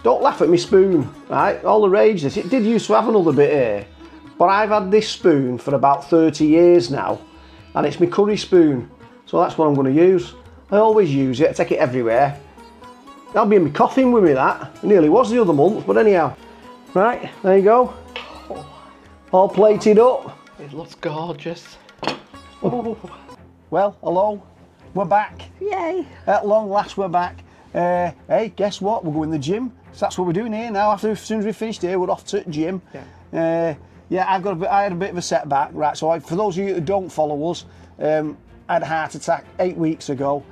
Don't laugh at me spoon, right? All the rage this. It did used to have another bit here, but I've had this spoon for about 30 years now, and it's my curry spoon, so that's what I'm going to use. I always use it, I take it everywhere. That'll be in my coffin with me, that. It nearly was the other month, but anyhow. Right, there you go. All plated up. It looks gorgeous. Oh. Well, hello, we're back. Yay. At long last, we're back. Hey, guess what? We're going to the gym. So that's what we're doing here now. As soon as we finished here, we're off to the gym. Yeah. Yeah, I had a bit of a setback. Right, so for those of you who don't follow us, I had a heart attack 8 weeks ago.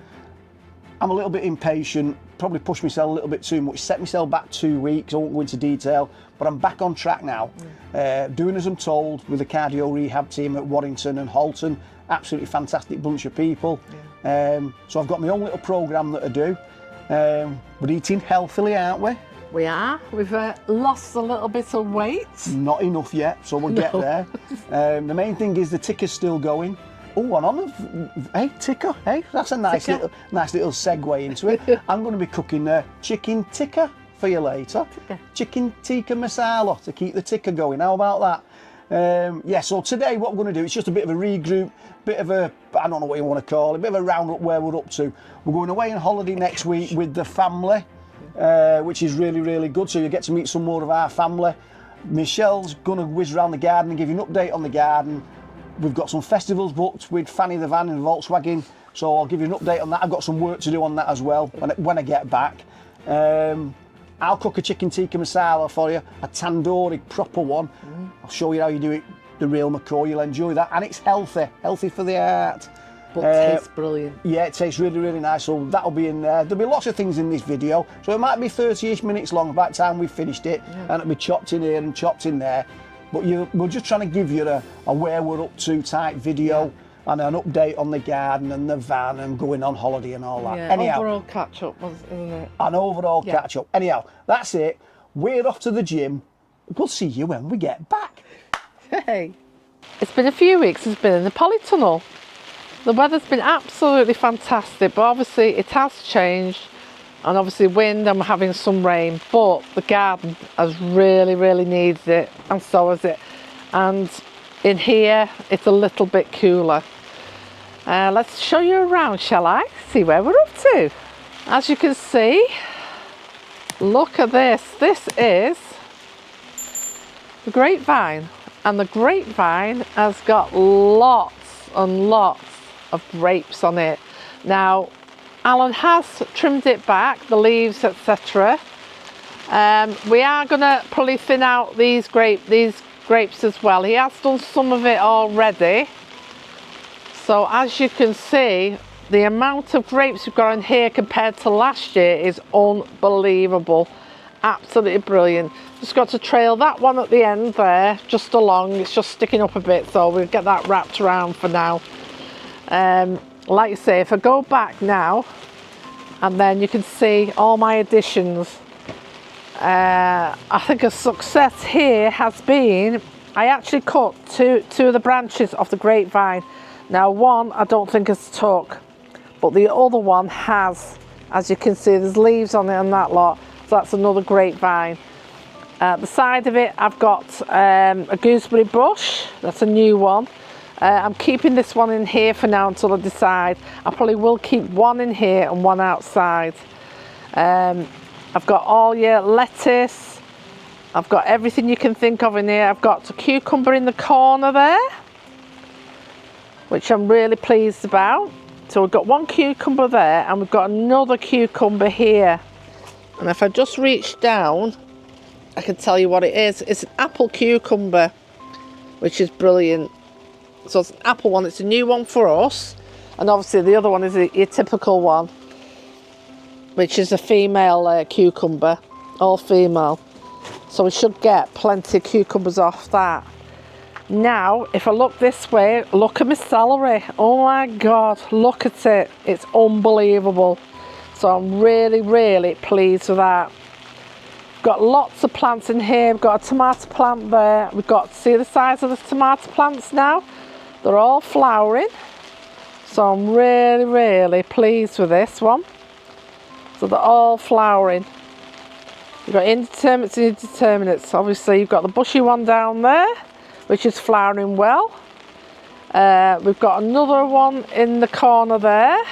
I'm a little bit impatient, probably pushed myself a little bit too much, set myself back 2 weeks. I won't go into detail, but I'm back on track now. Doing as I'm told with the cardio rehab team at Warrington and Halton. Absolutely fantastic bunch of people. Yeah. So I've got my own little programme that I do. We're eating healthily, aren't we? We are. We've lost a little bit of weight. Not enough yet, so we'll get there. The main thing is the tikka's still going. Oh, and on hey, tikka, hey, that's a nice little segue into it. I'm going to be cooking chicken tikka for you later. Chicken tikka masala to keep the tikka going. How about that? Yeah, so today what we're going to do, it's just a bit of a regroup, bit of a, I don't know what you want to call it, a bit of a roundup where we're up to. We're going away on holiday next week with the family, which is really, really good. So you get to meet some more of our family. Michelle's going to whiz around the garden and give you an update on the garden. We've got some festivals booked with Fanny the Van and Volkswagen, so I'll give you an update on that. I've got some work to do on that as well when I get back. I'll cook a chicken tikka masala for you, a tandoori proper one. I'll show you how you do it, the real McCoy. You'll enjoy that, and it's healthy for the heart. But it tastes brilliant. Yeah, it tastes really, really nice. So that'll be in there. There'll be lots of things in this video. So it might be 30-ish minutes long by the time we've finished it, and it'll be chopped in here and chopped in there. But we're just trying to give you a where we're up to type video and an update on the garden and the van and going on holiday and all that. Yeah, anyhow, overall catch up, isn't it? An overall catch up. Anyhow, that's it. We're off to the gym. We'll see you when we get back. Hey. It's been a few weeks since been in the polytunnel. The weather's been absolutely fantastic, but obviously it has changed. And obviously wind and we're having some rain, but the garden has really, really needs it, and so has it. And in here, it's a little bit cooler. Let's show you around, shall I? See where we're up to. As you can see, look at this. This is the grapevine, and the grapevine has got lots and lots of grapes on it. Now, Alan has trimmed it back, the leaves, etc. We are going to probably thin out these grapes as well. He has done some of it already. So as you can see, the amount of grapes we've got in here compared to last year is unbelievable. Absolutely brilliant. Just got to trail that one at the end there, just along. It's just sticking up a bit, so we'll get that wrapped around for now. Like you say, if I go back now, and then you can see all my additions. I think a success here has been, I actually cut two of the branches off the grapevine. Now one I don't think has took, but the other one has. As you can see, there's leaves on it and that lot, so that's another grapevine. The side of it, I've got a gooseberry bush, that's a new one. I'm keeping this one in here for now until I decide. I probably will keep one in here and one outside. I've got all your lettuce. I've got everything you can think of in here. I've got a cucumber in the corner there, which I'm really pleased about. So we've got one cucumber there, and we've got another cucumber here. And if I just reach down, I can tell you what it is. It's an apple cucumber, which is brilliant. So it's an apple one, it's a new one for us. And obviously the other one is your typical one, which is a female cucumber, all female. So we should get plenty of cucumbers off that. Now, if I look this way, look at my celery. Oh my God, look at it. It's unbelievable. So I'm really, really pleased with that. We've got lots of plants in here. We've got a tomato plant there. We've got, see the size of the tomato plants now? They're all flowering. So I'm really, really pleased with this one. So they're all flowering. You've got indeterminates and indeterminates. Obviously, you've got the bushy one down there, which is flowering well. We've got another one in the corner there.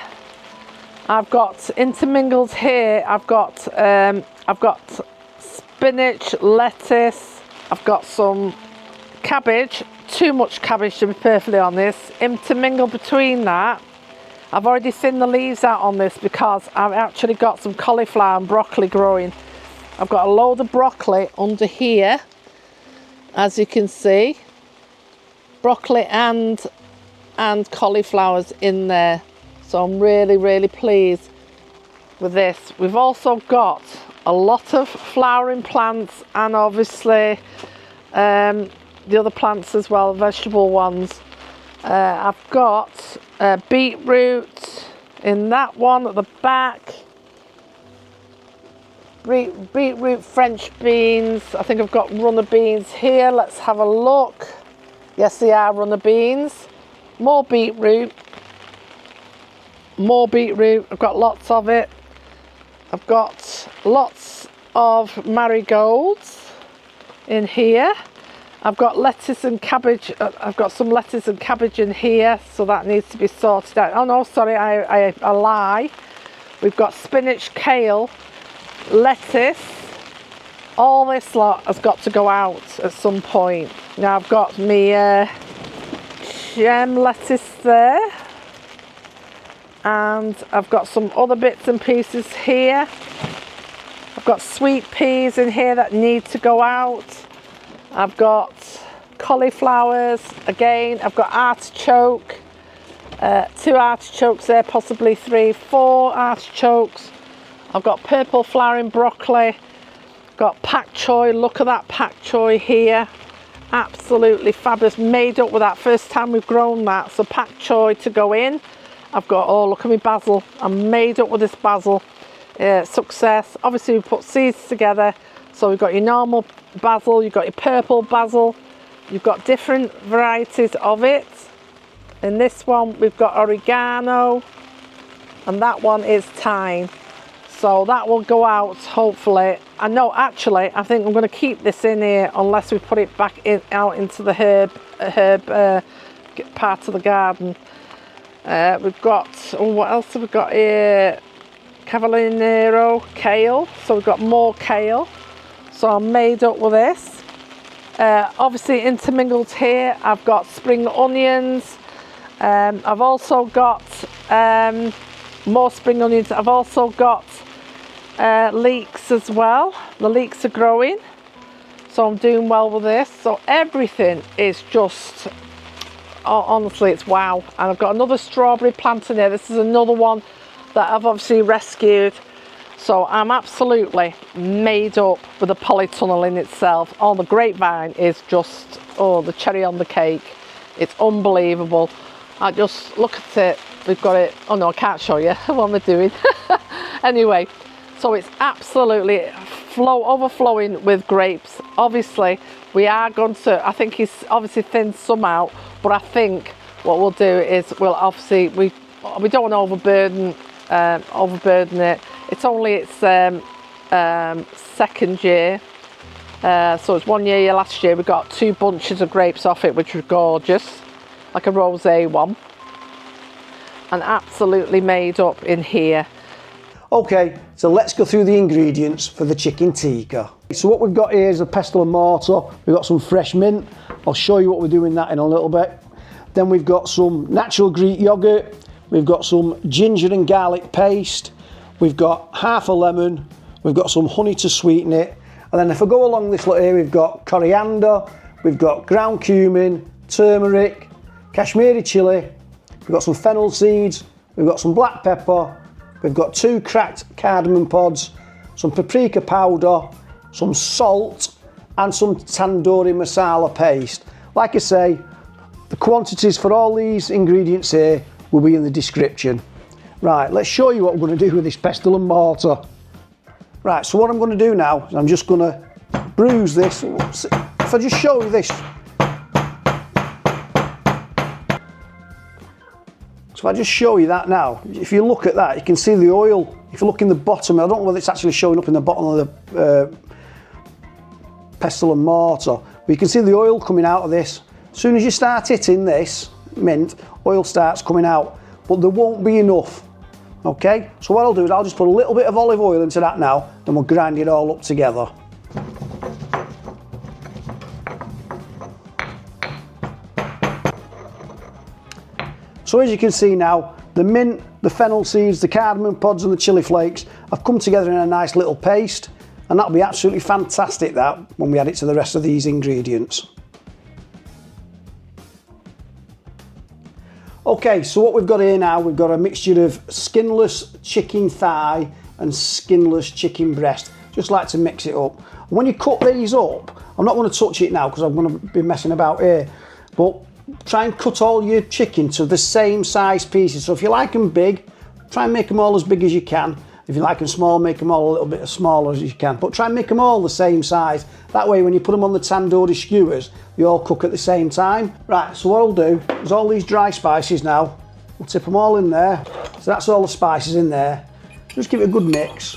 I've got intermingled here. I've got spinach, lettuce. I've got some cabbage. Too much cabbage, to be perfectly honest. Intermingled between that. I've already thinned the leaves out on this because I've actually got some cauliflower and broccoli growing. I've got a load of broccoli under here, as you can see. Broccoli and cauliflowers in there. So I'm really, really pleased with this. We've also got a lot of flowering plants and obviously the other plants as well, vegetable ones. I've got beetroot in that one at the back. Beetroot, French beans. I think I've got runner beans here. Let's have a look. Yes, they are runner beans. More beetroot. More beetroot. I've got lots of it. I've got lots of marigolds in here. I've got lettuce and cabbage. I've got some lettuce and cabbage in here, so that needs to be sorted out. Oh no, sorry, I lie. We've got spinach, kale, lettuce. All this lot has got to go out at some point. Now I've got me gem lettuce there, and I've got some other bits and pieces here. I've got sweet peas in here that need to go out. I've got cauliflowers again. I've got artichoke, 2 artichokes there, possibly 3, 4 artichokes. I've got purple flowering broccoli. Got pak choy. Look at that pak choy here. Absolutely fabulous. Made up with that. First time we've grown that. So pak choy to go in. I've got, oh look at me basil. I'm made up with this basil. Success. Obviously we put seeds together. So we've got your normal basil, you've got your purple basil, you've got different varieties of it. In this one we've got oregano, and that one is thyme. So that will go out hopefully. I know actually I think I'm going to keep this in here unless we put it back in out into the herb part of the garden. We've got, oh, what else have we got here? Cavallero, kale. So we've got more kale. So I'm made up with this. Obviously intermingled here, I've got spring onions. I've also got more spring onions. I've also got leeks as well. The leeks are growing. So I'm doing well with this. So everything is just, honestly, it's wow. And I've got another strawberry plant in there. This is another one that I've obviously rescued. So I'm absolutely made up with the polytunnel in itself. Oh, the grapevine is just, oh, the cherry on the cake. It's unbelievable. I just look at it. We've got it. Oh no, I can't show you what I'm doing. Anyway, so it's absolutely overflowing with grapes. Obviously, we are going to, I think he's obviously thinned some out, but I think what we'll do is we'll obviously, we don't want to overburden it. It's only its second year, so it's 1 year. Last year we got 2 bunches of grapes off it, which was gorgeous, like a rosé one, and absolutely made up in here. Okay, so let's go through the ingredients for the chicken tikka. So what we've got here is a pestle and mortar. We've got some fresh mint. I'll show you what we're doing that in a little bit. Then we've got some natural Greek yogurt. We've got some ginger and garlic paste. We've got half a lemon, we've got some honey to sweeten it, and then if I go along this lot here, we've got coriander, we've got ground cumin, turmeric, Kashmiri chilli, we've got some fennel seeds, we've got some black pepper, we've got 2 cracked cardamom pods, some paprika powder, some salt, and some tandoori masala paste. Like I say, the quantities for all these ingredients here will be in the description. Right, let's show you what we're going to do with this pestle and mortar. Right, so what I'm going to do now is I'm just going to bruise this. If I just show you this. So if I just show you that now, if you look at that, you can see the oil. If you look in the bottom, I don't know whether it's actually showing up in the bottom of the pestle and mortar. But you can see the oil coming out of this. As soon as you start hitting this mint, oil starts coming out, but there won't be enough. Okay, so what I'll do is I'll just put a little bit of olive oil into that now, and we'll grind it all up together. So as you can see now, the mint, the fennel seeds, the cardamom pods and the chili flakes have come together in a nice little paste, and that'll be absolutely fantastic that when we add it to the rest of these ingredients. Okay, so what we've got here now, we've got a mixture of skinless chicken thigh and skinless chicken breast. Just like to mix it up. When you cut these up, I'm not going to touch it now because I'm going to be messing about here, but try and cut all your chicken to the same size pieces. So if you like them big, try and make them all as big as you can. If you like them small, make them all a little bit as smaller as you can, but try and make them all the same size. That way when you put them on the tandoori skewers, they all cook at the same time. Right, so what I'll do is all these dry spices now, we'll tip them all in there. So that's all the spices in there. Just give it a good mix.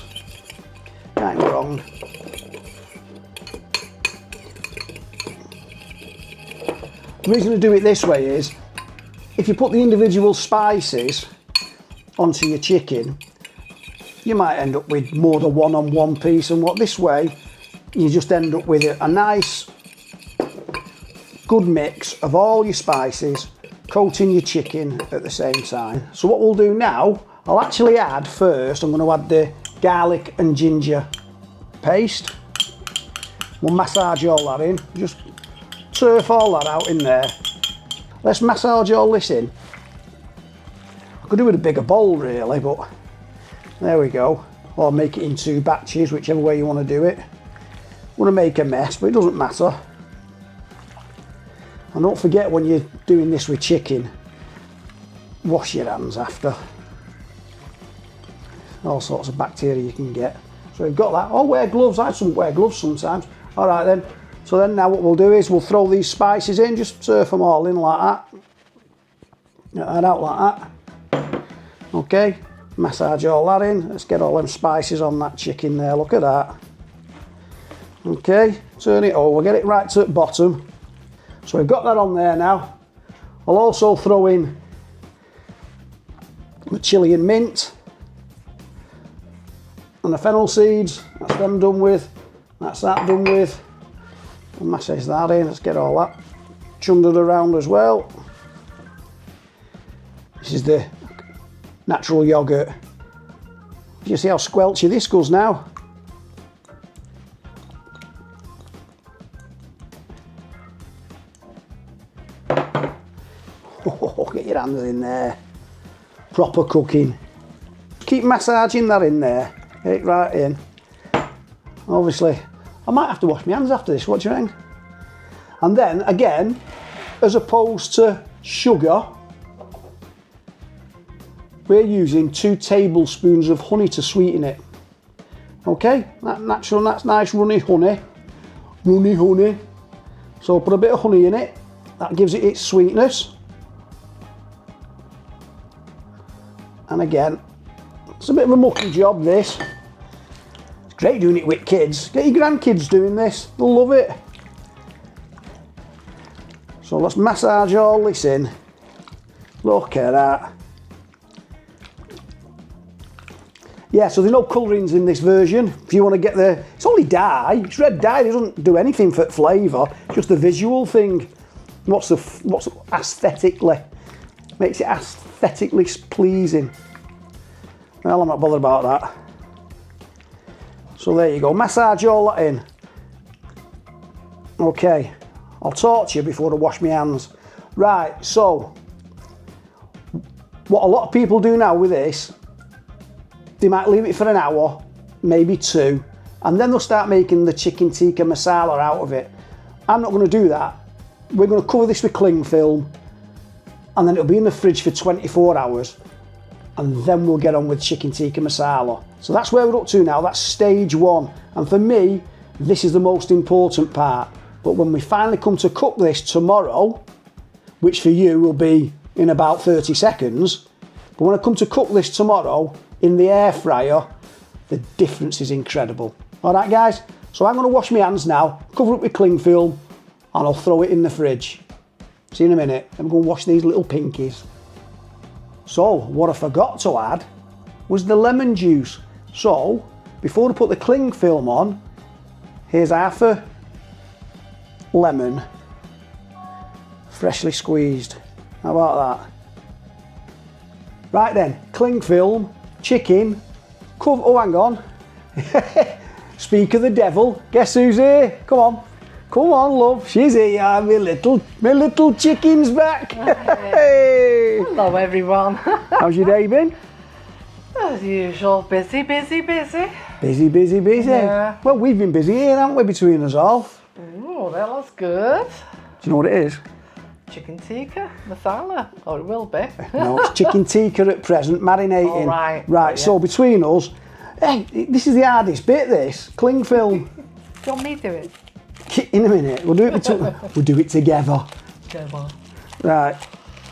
Can't go wrong. The reason to do it this way is, if you put the individual spices onto your chicken, you might end up with more than one on one piece, and what this way, you just end up with a nice, good mix of all your spices, coating your chicken at the same time. So what we'll do now, I'll actually add first, I'm going to add the garlic and ginger paste. We'll massage all that in, just turf all that out in there. Let's massage all this in. I could do with a bigger bowl really, but there we go. Or make it in 2 batches, whichever way you want to do it. I'm going to make a mess, but it doesn't matter. And don't forget, when you're doing this with chicken, wash your hands after. All sorts of bacteria you can get. So we've got that. Oh, wear gloves. I shouldn't wear gloves sometimes. All right then. So then now what we'll do is we'll throw these spices in, just surf them all in like that. Add out like that. Okay. Massage all that in. Let's get all them spices on that chicken there. Look at that. Okay. Turn it over. Get it right to the bottom. So we've got that on there now. I'll also throw in the chilli and mint and the fennel seeds. That's them done with. That's that done with. We'll massage that in. Let's get all that chundered around as well. This is the natural yogurt. Do you see how squelchy this goes now? Oh, get your hands in there. Proper cooking. Keep massaging that in there. Get it right in. Obviously, I might have to wash my hands after this. What do you reckon? And then again, as opposed to sugar, we're using 2 tablespoons of honey to sweeten it. Okay, that's natural, that's nice runny honey. Runny honey. So put a bit of honey in it. That gives it its sweetness. And again, it's a bit of a mucky job this. It's great doing it with kids. Get your grandkids doing this, they'll love it. So let's massage all this in. Look at that. Yeah, so there's no colourings in this version. If you want to get the, it's only dye. It's red dye. It doesn't do anything for flavour. Just the visual thing. What's aesthetically makes it aesthetically pleasing. Well, I'm not bothered about that. So there you go. Massage all that in. Okay, I'll torch you before I wash my hands. Right. So what a lot of people do now with this, they might leave it for an hour, maybe 2, and then they'll start making the chicken tikka masala out of it. I'm not going to do that. We're going to cover this with cling film, and then it'll be in the fridge for 24 hours, and then we'll get on with chicken tikka masala. So that's where we're up to now. That's stage 1, and for me, this is the most important part. But when we finally come to cook this tomorrow, which for you will be in about 30 seconds, but when I come to cook this tomorrow, in the air fryer, the difference is incredible. All right, guys, So I'm going to wash my hands now, cover it with cling film, and I'll throw it in the fridge. See you in a minute. I'm going to wash these little pinkies. So what I forgot to add was the lemon juice. So before I put the cling film on, here's half a lemon, freshly squeezed. How about that? Right then, cling film, chicken, cover, oh hang on. Speak of the devil, guess who's here? Come on. Come on, love. She's here. My little chicken's back. Hey. Hello, everyone. How's your day been? As usual, busy, busy, busy. Busy, busy, busy. Yeah. Well, we've been busy here, haven't we, between us all? Oh, that looks good. Do you know what it is? Chicken tikka masala. Oh, it will be. No, it's chicken tikka at present, marinating. Oh, right. Right, Yeah. so between us, hey, this is the hardest bit, this. Cling film. Do you want me to do it? In a minute, we'll do it together. Go on. Right,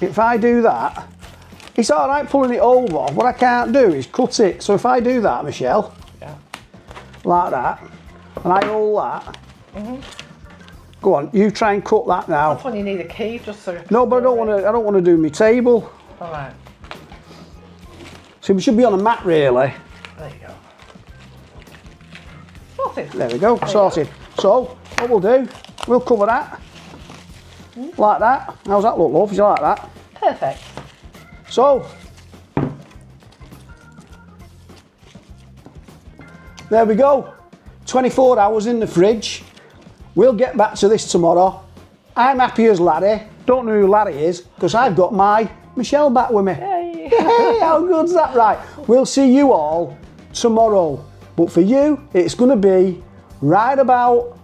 if I do that, it's all right pulling it over. What I can't do is cut it. So if I do that, Michelle, Yeah. like that, and I hold that, go on, you try and cut that now. That's when you need a key, just so. No, but I don't want to do my table. All right. So we should be on a mat, really. There you go. Sorted. There we go, sorted. So what we'll do, we'll cover that like that. How's that look, love? Do you like that? Perfect. So there we go. 24 hours in the fridge. We'll get back to this tomorrow. I'm happy as Larry. Don't know who Larry is because I've got my Michelle back with me. Hey. Hey, how good's that? Right, we'll see you all tomorrow. But for you, it's going to be right about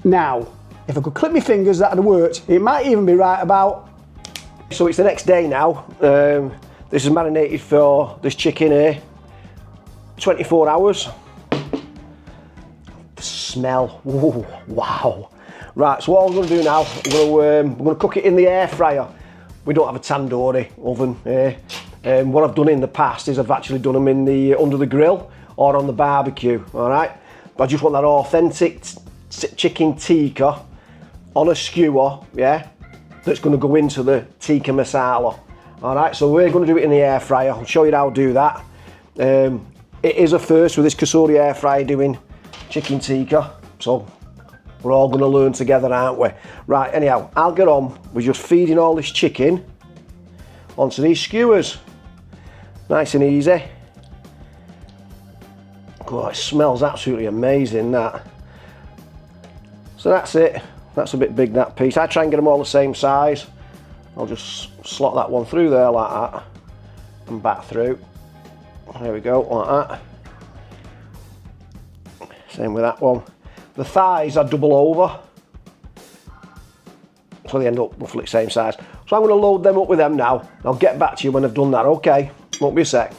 now. If I could clip my fingers, that'd have worked. It might even be right about. So it's the next day now. This is marinated for this chicken here. 24 hours. The smell. Whoa, wow. Right, so what I'm going to do now, we're going to cook it in the air fryer. We don't have a tandoori oven here. What I've done in the past is I've actually done them in the under the grill or on the barbecue. All right, but I just want that authentic chicken tikka on a skewer, yeah, that's going to go into the tikka masala. All right, so we're going to do it in the air fryer. I'll show you how to do that. It is a first with this Kasuri air fryer doing chicken tikka, so we're all going to learn together, aren't we? Right, anyhow, I'll get on with just feeding all this chicken onto these skewers. Nice and easy. God, it smells absolutely amazing, that. So that's it. That's a bit big, that piece. I try and get them all the same size. I'll just slot that one through there like that and back through. There we go, like that. Same with that one. The thighs are double over, so they end up roughly the same size. So I'm going to load them up with them now. I'll get back to you when I've done that, okay? Won't be a sec.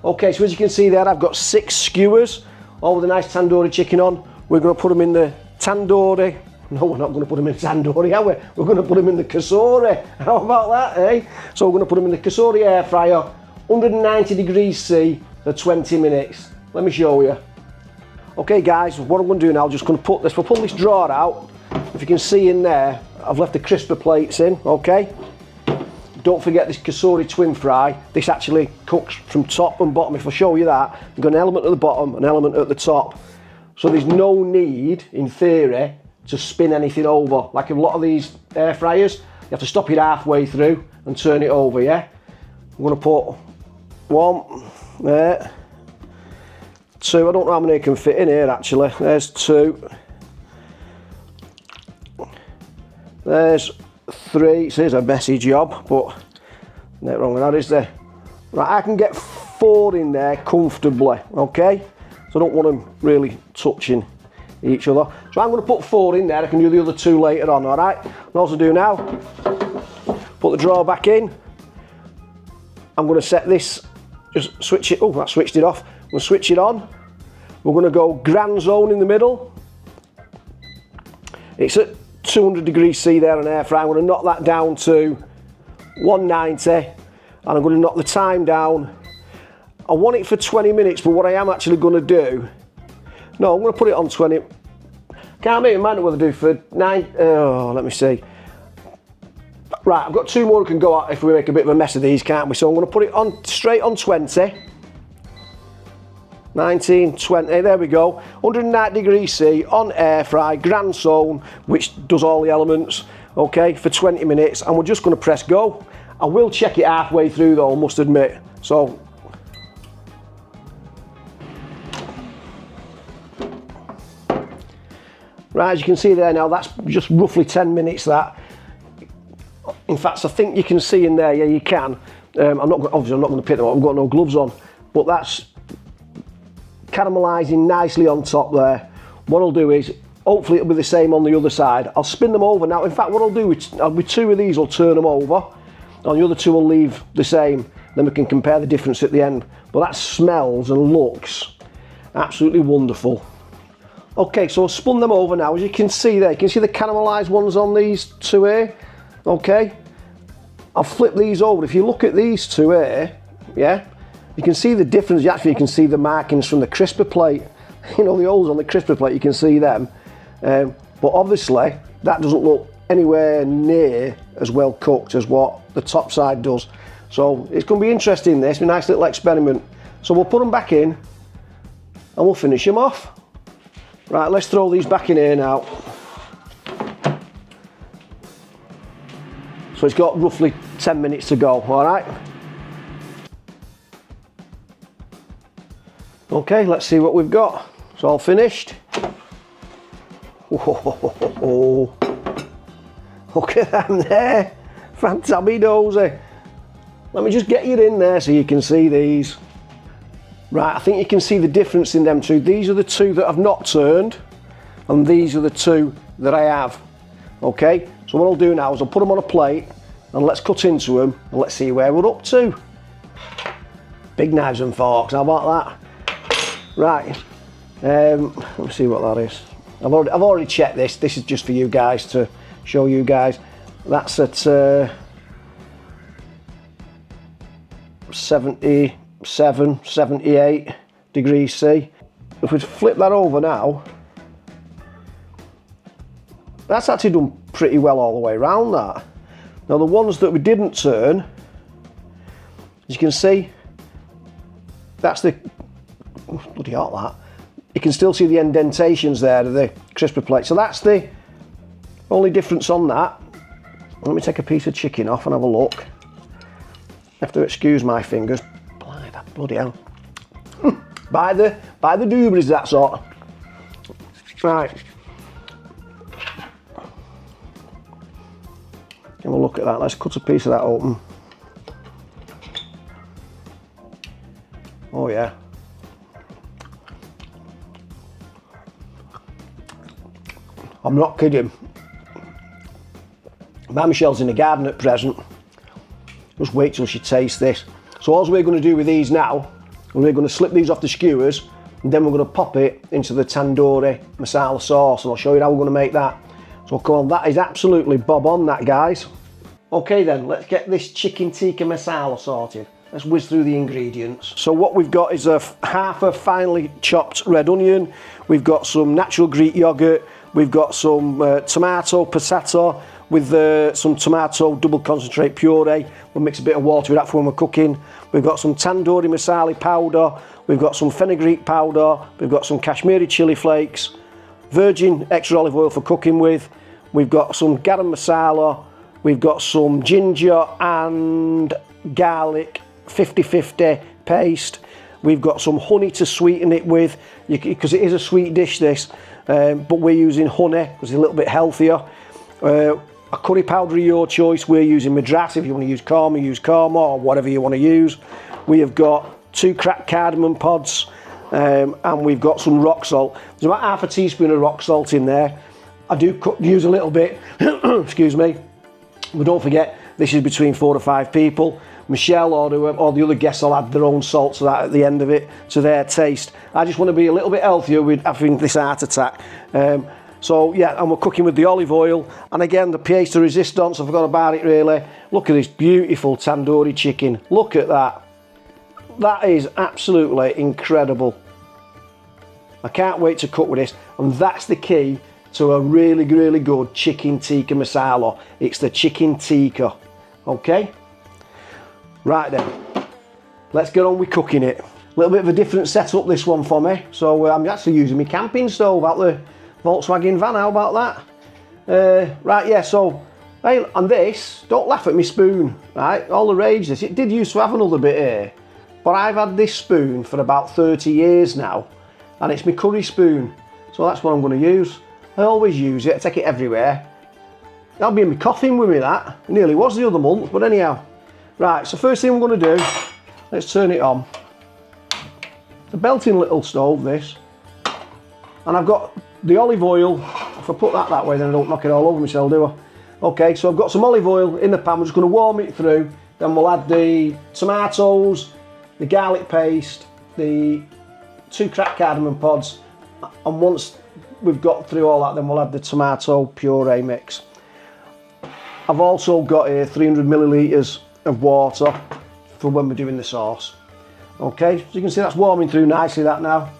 Okay, so as you can see there, I've got 6 skewers, all with a nice tandoori chicken on. We're going to put them in the tandoori. No, we're not going to put them in tandoori, are we? We're going to put them in the Kasuri. How about that, eh? So we're going to put them in the Kasuri air fryer, 190 degrees C for 20 minutes. Let me show you. Okay, guys, what I'm going to do now, just going to put this, we'll pull this drawer out. If you can see in there, I've left the crisper plates in, okay? Don't forget this Kasuri twin fry. This actually cooks from top and bottom. If I show you that, you've got an element at the bottom, an element at the top. So there's no need, in theory, to spin anything over. Like a lot of these air fryers, you have to stop it halfway through and turn it over, yeah? I'm gonna put 1 there, 2, I don't know how many can fit in here actually. There's 2. There's 3, so here's a messy job, but nothing wrong with that, is there? Right, I can get 4 in there comfortably, okay? So I don't want them really touching each other. So I'm going to put 4 in there. I can do the other 2 later on, all right? What else I do now, put the drawer back in. I'm going to set this, just switch it, oh, I switched it off. I'm going to switch it on. We're going to go grand zone in the middle. It's at 200 degrees C there on air fry. I'm going to knock that down to 190, and I'm going to knock the time down. I want it for 20 minutes, but what I am actually going to do, no, I'm going to put it on 20. Can't make a mind what to do for 9. Oh, let me see. Right, I've got 2 more we can go out if we make a bit of a mess of these, can't we? So I'm going to put it on straight on 20. 19, 20, there we go. 190 degrees C on air fry, grand zone, which does all the elements, okay, for 20 minutes, and we're just going to press go. I will check it halfway through though, I must admit. So, right, as you can see there now, that's just roughly 10 minutes that. In fact, I think you can see in there, yeah, you can. Obviously I'm not going to pick them up, I've got no gloves on, but that's caramelising nicely on top there. What I'll do is, hopefully it'll be the same on the other side. I'll spin them over now. In fact, what I'll do with 2 of these, I'll turn them over, and the other 2 will leave the same. Then we can compare the difference at the end. But that smells and looks absolutely wonderful. Okay, so I've spun them over now. As you can see there, you can see the caramelised ones on these 2 here. Okay, I'll flip these over. If you look at these 2 here, yeah, you can see the difference. Actually, you can see the markings from the crisper plate. You know, the holes on the crisper plate, you can see them. But obviously, that doesn't look anywhere near as well cooked as what the top side does. So it's going to be interesting, this. It's a nice little experiment. So we'll put them back in and we'll finish them off. Right, let's throw these back in here now. So it's got roughly 10 minutes to go, all right? Okay, let's see what we've got. It's all finished. Whoa. Look at them there. Fantabby-dozy. Let me just get you in there so you can see these. Right, I think you can see the difference in them 2. These are the 2 that I've not turned, and these are the 2 that I have. Okay, so what I'll do now is I'll put them on a plate, and let's cut into them, and let's see where we're up to. Big knives and forks, how about that? Right, let me see what that is. I've already checked this. This is just for you guys, to show you guys. That's at 77, 78 degrees C. If we flip that over now, that's actually done pretty well all the way around that. Now the ones that we didn't turn, as you can see, that's the, bloody hot that. You can still see the indentations there of the crisper plate. So that's the only difference on that. Let me take a piece of chicken off and have a look. You have to excuse my fingers. Bloody hell. by the doobies, that sort. Right. Have a look at that. Let's cut a piece of that open. Oh yeah. I'm not kidding. My Michelle's in the garden at present. Just wait till she tastes this. So all we're going to do with these now, we're going to slip these off the skewers, and then we're going to pop it into the tandoori masala sauce, and I'll show you how we're going to make that. So come on, that is absolutely bob on that, guys. Okay then, let's get this chicken tikka masala sorted. Let's whiz through the ingredients. So what we've got is half a finely chopped red onion. We've got some natural Greek yogurt. We've got some tomato passato with some tomato double concentrate puree. We'll mix a bit of water with that for when we're cooking. We've got some tandoori masala powder. We've got some fenugreek powder. We've got some Kashmiri chili flakes. Virgin extra olive oil for cooking with. We've got some garam masala. We've got some ginger and garlic 50-50 paste. We've got some honey to sweeten it with, because it is a sweet dish this, but we're using honey because it's a little bit healthier. A curry powder of your choice. We're using Madras. If you want to use korma or whatever you want to use. We have got 2 cracked cardamom pods, and we've got some rock salt. There's about half a teaspoon of rock salt in there. I do use a little bit, excuse me, but don't forget this is between 4 to 5 people. Michelle or the other guests will add their own salt to that at the end of it, to their taste. I just want to be a little bit healthier with having this heart attack. So yeah, and we're cooking with the olive oil. And again, the pièce de résistance, I forgot about it really. Look at this beautiful tandoori chicken. Look at that. That is absolutely incredible. I can't wait to cook with this. And that's the key to a really, really good chicken tikka masala. It's the chicken tikka, okay? Right then, let's get on with cooking it. A little bit of a different setup this one for me. So I'm actually using my camping stove out the Volkswagen van, how about that? Right, yeah, so, hey, and this, don't laugh at me spoon, right? All the rage this, it did used to have another bit here, but I've had this spoon for about 30 years now, and it's my curry spoon, so that's what I'm going to use. I always use it, I take it everywhere. That'll be in my coffin with me, that. It nearly was the other month, but anyhow. Right, so first thing I'm going to do, let's turn it on. It's a belting little stove, this. And I've got the olive oil. If I put that way, then I don't knock it all over myself, do I? Okay, so I've got some olive oil in the pan. We're just going to warm it through. Then we'll add the tomatoes, the garlic paste, the 2 cracked cardamom pods. And once we've got through all that, then we'll add the tomato puree mix. I've also got here 300 millilitres of water for when we're doing the sauce. Okay, so you can see that's warming through nicely, that now.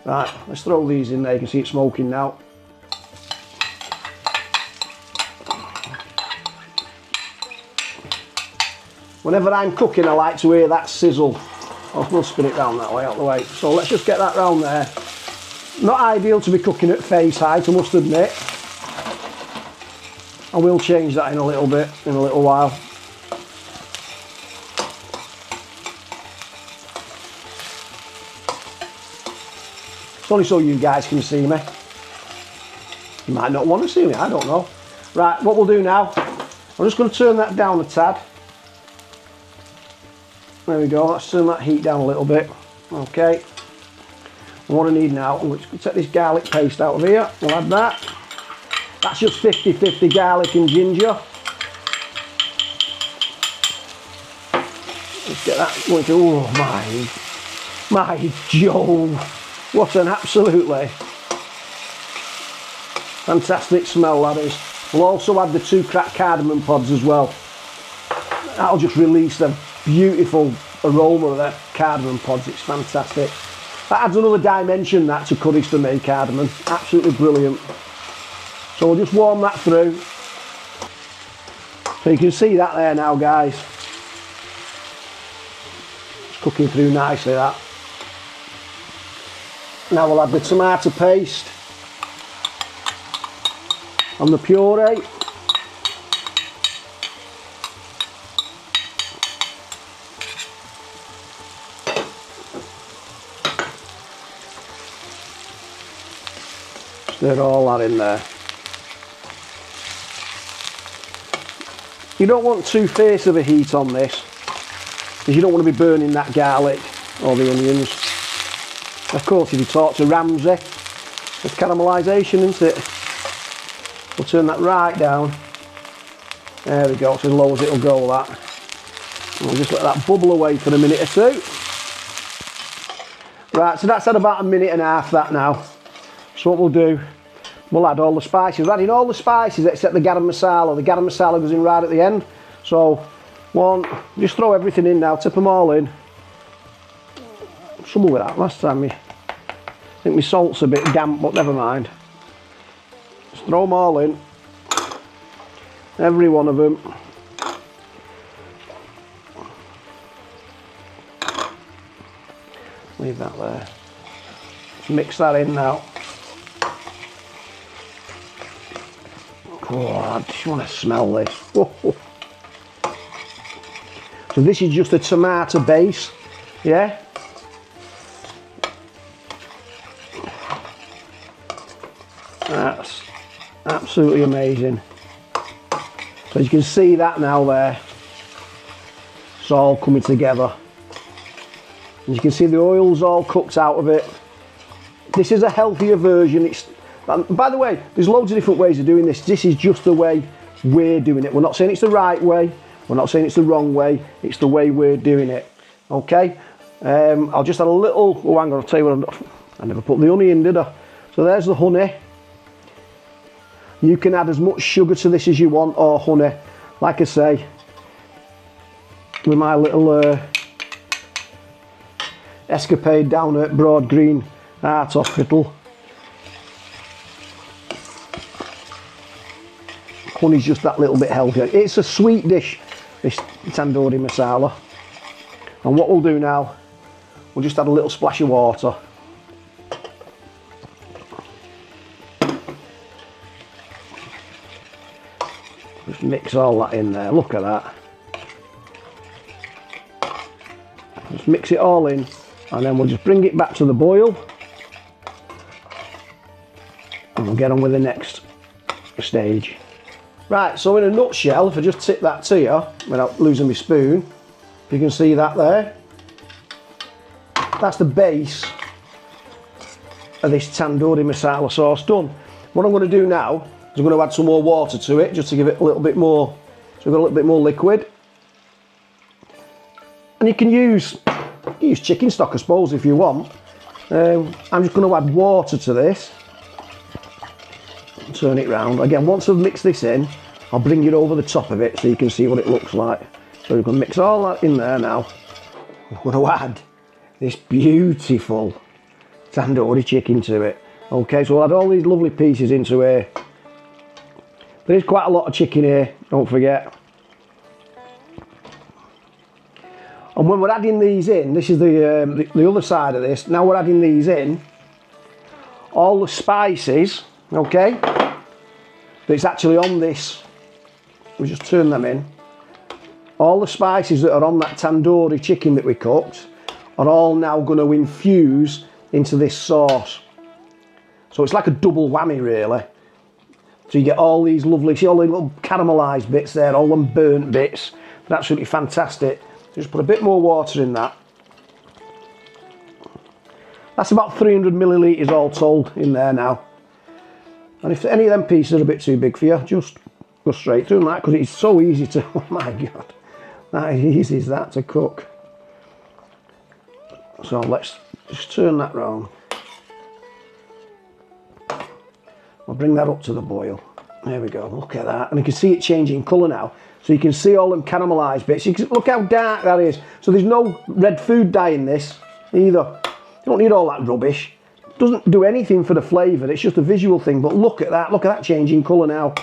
Right, let's throw these in there. You can see it smoking now. Whenever I'm cooking, I like to hear that sizzle. We'll spin it round that way, out the way. So let's just get that round there. Not ideal to be cooking at face height, I must admit. I will change that in a little bit, in a little while. It's only so you guys can see me. You might not want to see me, I don't know. Right, what we'll do now, I'm just going to turn that down a tad. There we go, let's turn that heat down a little bit. Okay. And what I need now, I'm going to take this garlic paste out of here. We'll add that. That's just 50-50 garlic and ginger. Let's get that going through. Oh my Jove. What an absolutely fantastic smell that is. We'll also add the 2 cracked cardamom pods as well. That'll just release the beautiful aroma of the cardamom pods. It's fantastic. That adds another dimension, that, to curries for me, cardamom. Absolutely brilliant. So we'll just warm that through. So you can see that there now, guys. It's cooking through nicely, that. Now we'll add the tomato paste and the puree. Stir all that in there. You don't want too fierce of a heat on this, because you don't want to be burning that garlic or the onions. Of course, if you talk to Ramsay, it's caramelisation, isn't it? We'll turn that right down. There we go, it's as low as it'll go, that. And we'll just let that bubble away for a minute or two. Right, so that's at about 1.5 minutes, that now. So what we'll do, we'll add all the spices. We're adding all the spices except the garam masala. The garam masala goes in right at the end. So, just throw everything in now, tip them all in. Trouble with that, last time I think my salt's a bit damp, but never mind. Just throw them all in. Every one of them. Leave that there. Mix that in now. Oh, I just want to smell this. So this is just a tomato base, yeah? That's absolutely amazing. So you can see that now there. It's all coming together. And you can see the oil's all cooked out of it. This is a healthier version. By the way, there's loads of different ways of doing this. This is just the way we're doing it. We're not saying it's the right way. We're not saying it's the wrong way. It's the way we're doing it. Okay? I'll just add a little... Oh, hang on, I'll tell you what I never put the honey in, did I? So there's the honey. You can add as much sugar to this as you want, or honey. Like I say, with my little escapade down at Broad Green Heart Hospital, honey's just that little bit healthier. It's a sweet dish, this tandoori masala. And what we'll do now, we'll just add a little splash of water. Just mix all that in there, look at that. Just mix it all in, and then we'll just bring it back to the boil. And we'll get on with the next stage. Right, so in a nutshell, if I just tip that to you, without losing my spoon, if you can see that there, that's the base of this tandoori masala sauce done. What I'm going to do now is I'm going to add some more water to it, just to give it a little bit more, so we've got a little bit more liquid. And you can use chicken stock, I suppose, if you want. I'm just going to add water to this. Turn it round. Again, once I've mixed this in, I'll bring it over the top of it so you can see what it looks like. So we're going to mix all that in there now. I'm going to add this beautiful tandoori chicken to it. Okay, so we'll add all these lovely pieces into here. There is quite a lot of chicken here, don't forget. And when we're adding these in, this is the other side of this. Now we're adding these in, all the spices, okay, that's actually on this, we just turn them in. All the spices that are on that tandoori chicken that we cooked are all now going to infuse into this sauce. So it's like a double whammy, really. So you get all these lovely, see all the little caramelised bits there, all them burnt bits. They're absolutely fantastic. Just put a bit more water in that. That's about 300 millilitres all told in there now. And if any of them pieces are a bit too big for you, just go straight through that, because it's so easy to, oh my God, that easy is that to cook. So let's just turn that round. I'll bring that up to the boil. There we go, look at that. And you can see it changing colour now. So you can see all them caramelised bits. You can look how dark that is. So there's no red food dye in this either. You don't need all that rubbish. It doesn't do anything for the flavour, it's just a visual thing. But look at that changing colour now.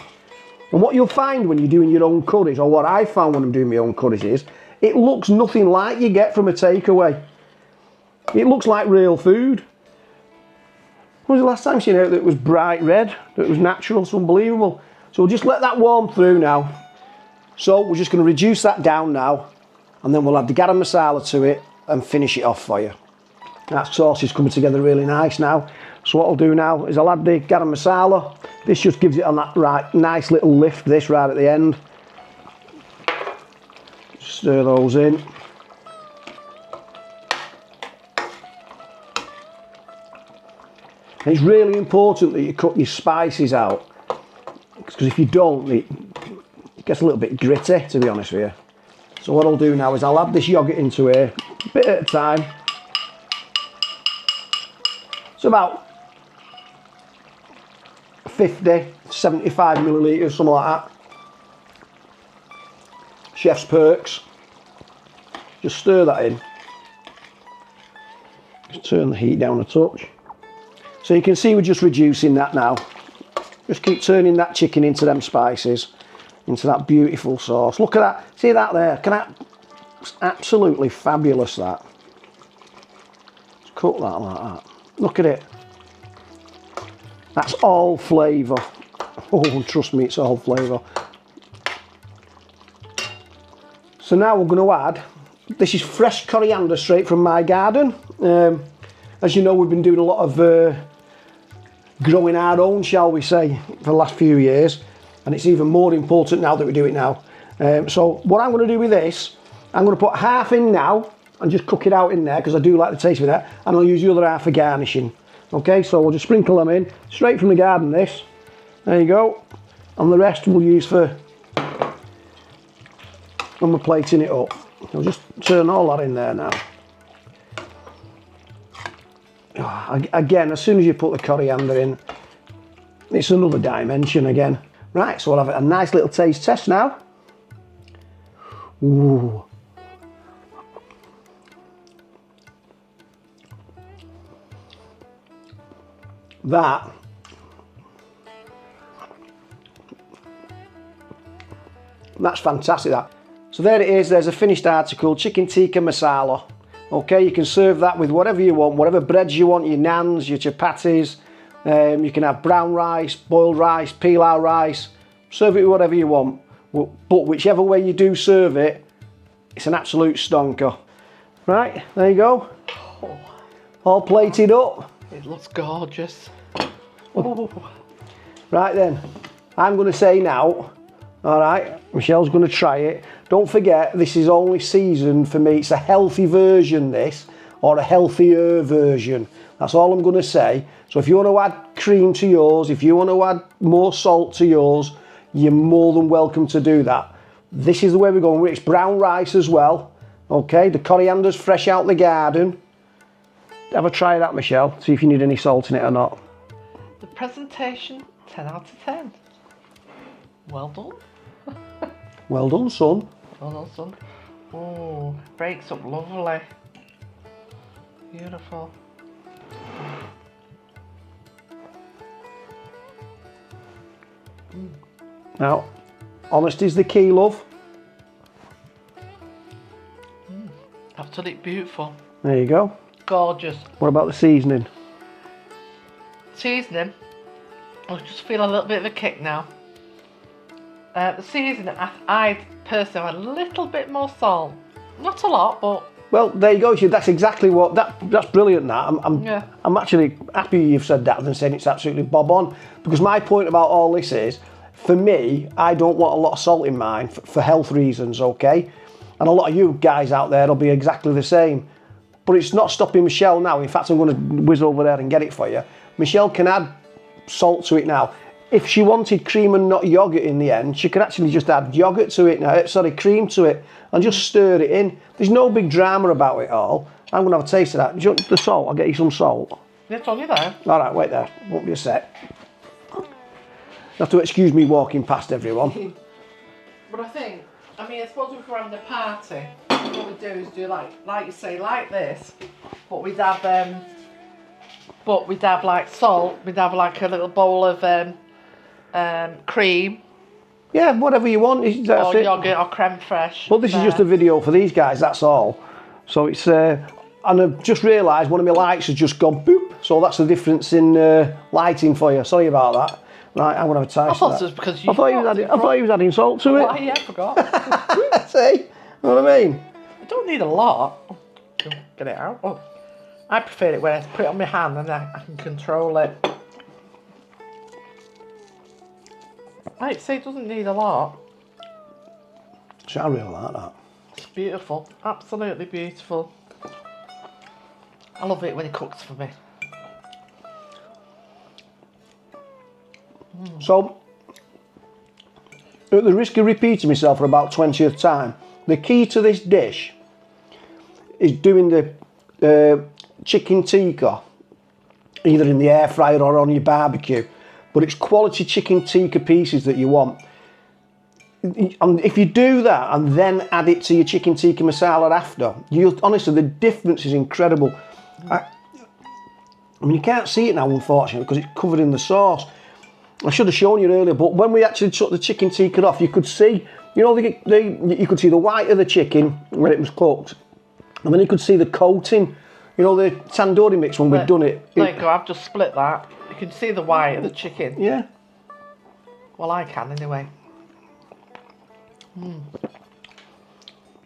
And what you'll find when you're doing your own curries, or what I found when I'm doing my own curries, is it looks nothing like you get from a takeaway. It looks like real food. When was the last time you seen it that was bright red, that was natural? It's unbelievable. So we'll just let that warm through now. So we're just going to reduce that down now, and then we'll add the garam masala to it and finish it off for you. That sauce is coming together really nice now. So what I'll do now is I'll add the garam masala. This just gives it a right, nice little lift, this right at the end. Stir those in. And it's really important that you cut your spices out, because if you don't, it gets a little bit gritty, to be honest with you. So what I'll do now is I'll add this yoghurt into here, a bit at a time. It's about 50, 75 millilitres, something like that. Chef's Perks. Just stir that in. Just turn the heat down a touch. So you can see we're just reducing that now. Just keep turning that chicken into them spices, into that beautiful sauce. Look at that, see that there? It's absolutely fabulous, that. Just cook that like that. Look at it. That's all flavour. Oh, trust me, it's all flavour. So now we're going to add, this is fresh coriander straight from my garden. As you know, we've been doing a lot of growing our own, shall we say, for the last few years, and it's even more important now that we do it now. So what I'm going to do with this, I'm going to put half in now and just cook it out in there, because I do like the taste of that, and I'll use the other half for garnishing. Okay, so we'll just sprinkle them in straight from the garden, this. There you go. And the rest we'll use for when we're plating it up. I'll just turn all that in there now. Oh, again, as soon as you put the coriander in, it's another dimension again. Right, so we'll have a nice little taste test now. Ooh. That's fantastic, that. So there it is, there's a finished article, chicken tikka masala. Okay, you can serve that with whatever you want, whatever breads you want, your naans, your chapatis. You can have brown rice, boiled rice, pilau rice. Serve it with whatever you want. But whichever way you do serve it, it's an absolute stonker. Right, there you go. Oh, all plated up. it looks gorgeous. Oh. Right then, I'm going to say now, all right, Michelle's going to try it. Don't forget, this is only seasoned for me. It's a healthy version, this, or a healthier version. That's all I'm going to say. So if you want to add cream to yours, if you want to add more salt to yours, you're more than welcome to do that. This is the way we're going. It's brown rice as well. Okay, the coriander's fresh out the garden. Have a try of that, Michelle. See if you need any salt in it or not. The presentation, 10 out of 10. Well done. Well done, son. Well done, son. Oh, breaks up lovely. Beautiful. Now, honesty's the key, love. Absolutely beautiful. There you go. Gorgeous. What about the seasoning? Seasoning. I just feel a little bit of a kick now. The seasoning, I personally have a little bit more salt. Not a lot, but... Well, there you go. That's exactly what... That's brilliant, that. I'm actually happy you've said that than saying it's absolutely bob on. Because my point about all this is, for me, I don't want a lot of salt in mine for health reasons, okay? And a lot of you guys out there will be exactly the same. But it's not stopping Michelle now. In fact, I'm going to whiz over there and get it for you. Michelle can add salt to it now. If she wanted cream and not yoghurt in the end, she could actually just add yoghurt to it now, cream to it, and just stir it in. There's no big drama about it all. I'm going to have a taste of that. Do you want the salt? I'll get you some salt. It's on you there. All right, wait there. Won't be a sec. You have to excuse me walking past everyone. But I suppose if we're having a party, what we do is do like you say, like this, but we'd have like salt, we'd have like a little bowl of cream. Yeah, whatever you want. Or yoghurt or creme fraiche. Well, this is just a video for these guys, that's all. So it's, and I've just realised one of my lights has just gone boop. So that's the difference in lighting for you. Sorry about that. Right, I'm going to have a taste of that. It was because you I thought you was adding salt to it. Well, yeah, I forgot. See? You know what I mean? I don't need a lot. Get it out. Oh. I prefer it when I put it on my hand and I can control it. Like I say, it doesn't need a lot. See, I really like that. It's beautiful. Absolutely beautiful. I love it when he cooks for me. So, at the risk of repeating myself for about 20th time, the key to this dish is doing the chicken tikka, either in the air fryer or on your barbecue. But it's quality chicken tikka pieces that you want. And if you do that and then add it to your chicken tikka masala after, honestly, the difference is incredible. I mean, you can't see it now, unfortunately, because it's covered in the sauce. I should have shown you earlier, but when we actually took the chicken tikka off, you could see, you know, you could see the white of the chicken when it was cooked, and then you could see the coating, you know, the tandoori mix when we'd done it. There you go, I've just split that. You can see the white of the chicken. Yeah. Well, I can anyway.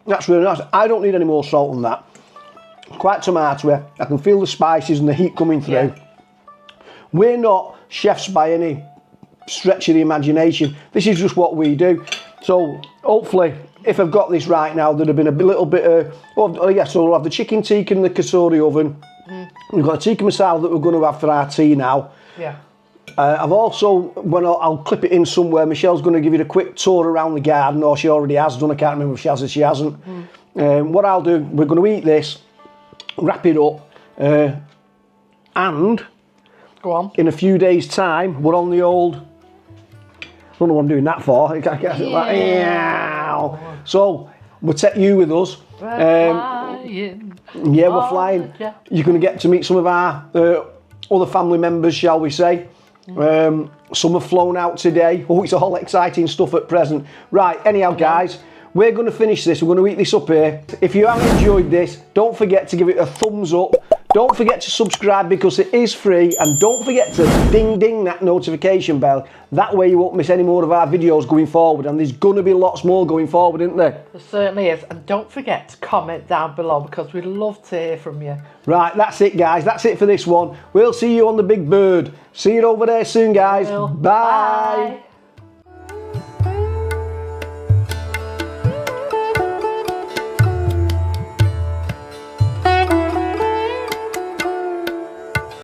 That's really nice. I don't need any more salt than that. Quite tomatoey. I can feel the spices and the heat coming through. Yeah. We're not chefs by any stretch of the imagination. This is just what we do. So hopefully, if I've got this right now, there'd have been a little bit of... Oh yeah, so we'll have the chicken tikka in the kasuri oven. We've got a tikka masala that we're going to have for our tea now. Yeah. I've also, when I'll clip it in somewhere, Michelle's going to give you a quick tour around the garden, or she already has done. I can't remember if she has or she hasn't. What I'll do, we're going to eat this, wrap it up, And Go on. in a few days' time, we're on the old. I don't know what I'm doing that for. So we'll take you with us. Flying. Yeah, we're flying. You're going to get to meet some of our other family members, shall we say. Some have flown out today. Oh, it's all exciting stuff at present. Right, anyhow, guys, we're going to finish this. We're going to eat this up here. If you have enjoyed this, don't forget to give it a thumbs up. Don't forget to subscribe because it is free. And don't forget to ding that notification bell. That way you won't miss any more of our videos going forward. And there's going to be lots more going forward, isn't there? There certainly is. And don't forget to comment down below because we'd love to hear from you. Right, that's it, guys. That's it for this one. We'll see you on the big bird. See you over there soon, guys. Bye.